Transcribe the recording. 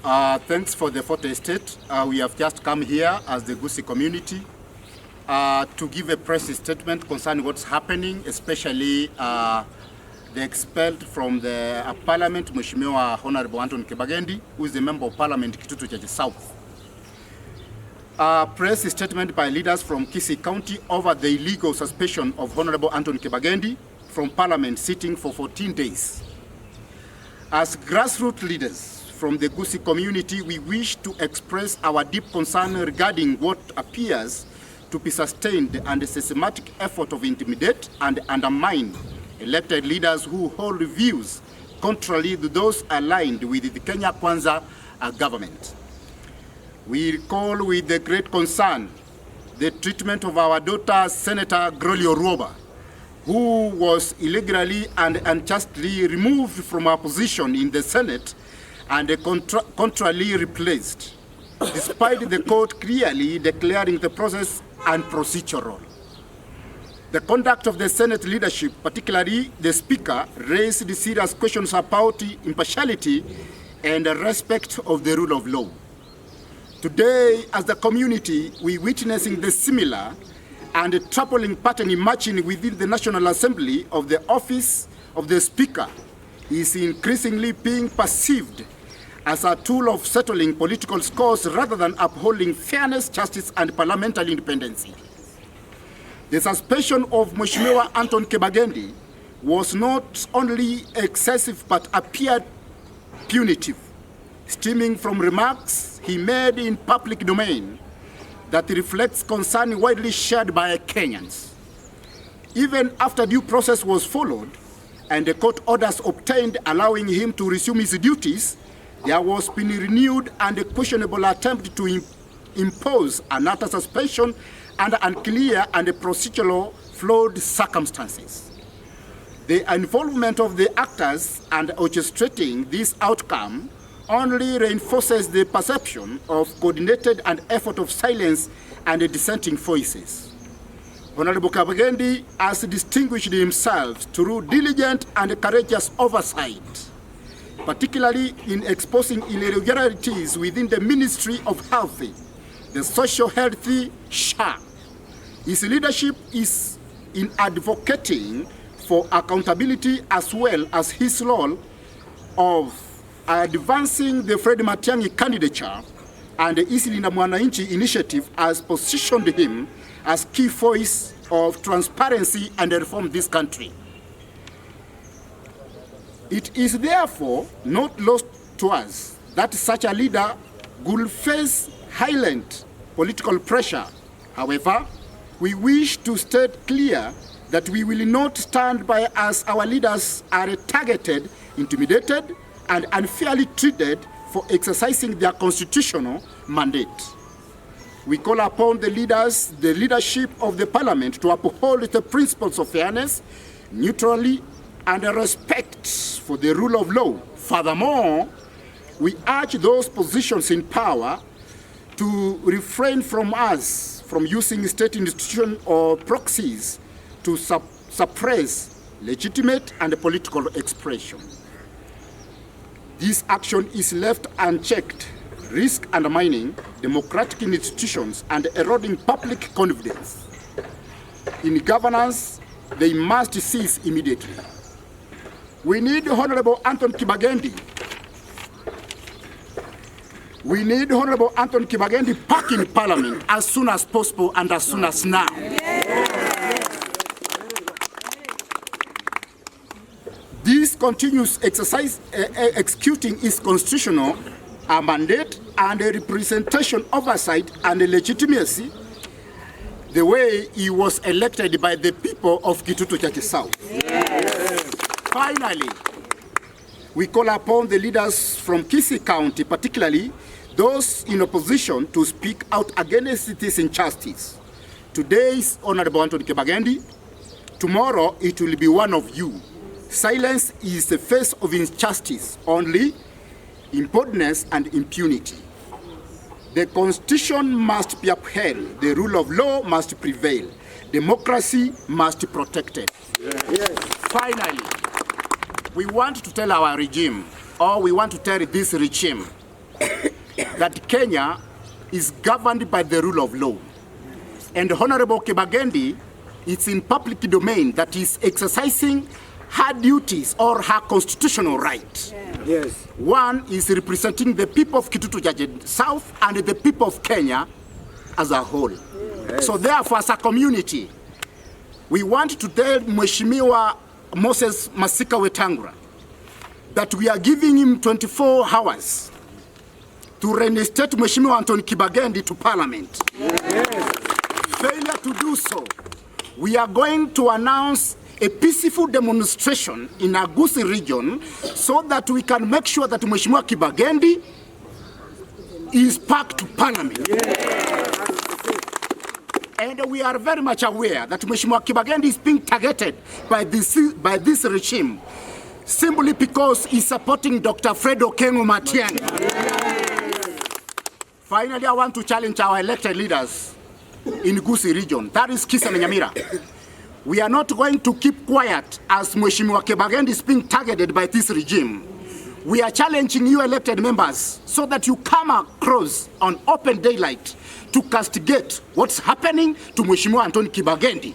Thanks for the photo estate. We have just come here as the Kisii community to give a press statement concerning what's happening, especially the expelled from the parliament, Mheshimiwa Honorable Anton Kibagendi, who is the member of parliament Kitutu Chache South. Press statement by leaders from Kisii County over the illegal suspension of Honorable Anton Kibagendi from parliament sitting for 14 days. As grassroots leaders from the Kisii community, we wish to express our deep concern regarding what appears to be sustained and systematic effort of intimidate and undermine elected leaders who hold views contrary to those aligned with the Kenya Kwanza government. We recall with the great concern the treatment of our daughter, Senator Grolio Ruoba, who was illegally and unjustly removed from her position in the Senate and contrarily replaced, despite the court clearly declaring the process unprocedural. The conduct of the Senate leadership, particularly the Speaker, raised serious questions about impartiality and respect of the rule of law. Today, as the community, we witnessing the similar and troubling pattern emerging within the National Assembly of the office of the Speaker is increasingly being perceived as a tool of settling political scores rather than upholding fairness, justice, and parliamentary independence. The suspension of Mheshimiwa Anton Kibagendi was not only excessive but appeared punitive, stemming from remarks he made in public domain that reflects concern widely shared by Kenyans. Even after due process was followed and the court orders obtained allowing him to resume his duties, there was been a renewed and a questionable attempt to impose another suspension under unclear and procedural flawed circumstances. The involvement of the actors and orchestrating this outcome only reinforces the perception of coordinated and effort of silence and dissenting voices. Honorable Kibagendi has distinguished himself through diligent and courageous oversight, particularly in exposing irregularities within the Ministry of Health, the Social Health SHA. His leadership is in advocating for accountability as well as his role of advancing the Fred Matiang'i candidature and the Isilinda Mwananchi initiative has positioned him as key voice of transparency and reform this country. It is therefore not lost to us that such a leader will face heightened political pressure. However, we wish to state clear that we will not stand by as our leaders are targeted, intimidated, and unfairly treated for exercising their constitutional mandate. We call upon the leadership of the parliament to uphold the principles of fairness, neutrality, and respect for the rule of law. Furthermore, we urge those positions in power to refrain from using state institutions or proxies to suppress legitimate and political expression. This action is left unchecked, risk undermining democratic institutions and eroding public confidence. In governance, they must cease immediately. We need Honorable Anton Kibagendi. We need Honorable Anton Kibagendi back in Parliament as soon as possible and as soon as now. This continues executing its constitutional mandate and representation oversight and legitimacy the way he was elected by the people of Kitutu Chache South. Yes. Finally, we call upon the leaders from Kisii County, particularly those in opposition, to speak out against this injustice. Today is Honorable Anton Kibagendi. Tomorrow it will be one of you. Silence is the face of injustice only, impotence and impunity. The Constitution must be upheld, the rule of law must prevail, democracy must be protected. Yes. Finally, we want to tell our regime, or we want to tell this regime, that Kenya is governed by the rule of law. And Honorable Kibagendi, it's in public domain that is exercising her duties or her constitutional right. Yes. One is representing the people of Kitutu South and the people of Kenya as a whole. Yes. So therefore, as a community, we want to tell Mheshimiwa Moses Masika Wetangula that we are giving him 24 hours to reinstate Mheshimiwa Anthony Kibagendi to Parliament. Yes. Failure to do so, we are going to announce a peaceful demonstration in our Kisii region so that we can make sure that Mheshimiwa Kibagendi is back to Parliament. Yes. And we are very much aware that Mheshimiwa Kibagendi is being targeted by this regime simply because he's supporting Dr. Fred Okengo Matiang'i. Finally, I want to challenge our elected leaders in Kisii region, that is Kisii and Nyamira. We are not going to keep quiet as Mheshimiwa Kibagendi is being targeted by this regime. We are challenging you elected members so that you come across on open daylight to castigate what's happening to Mheshimiwa Anthony Kibagendi.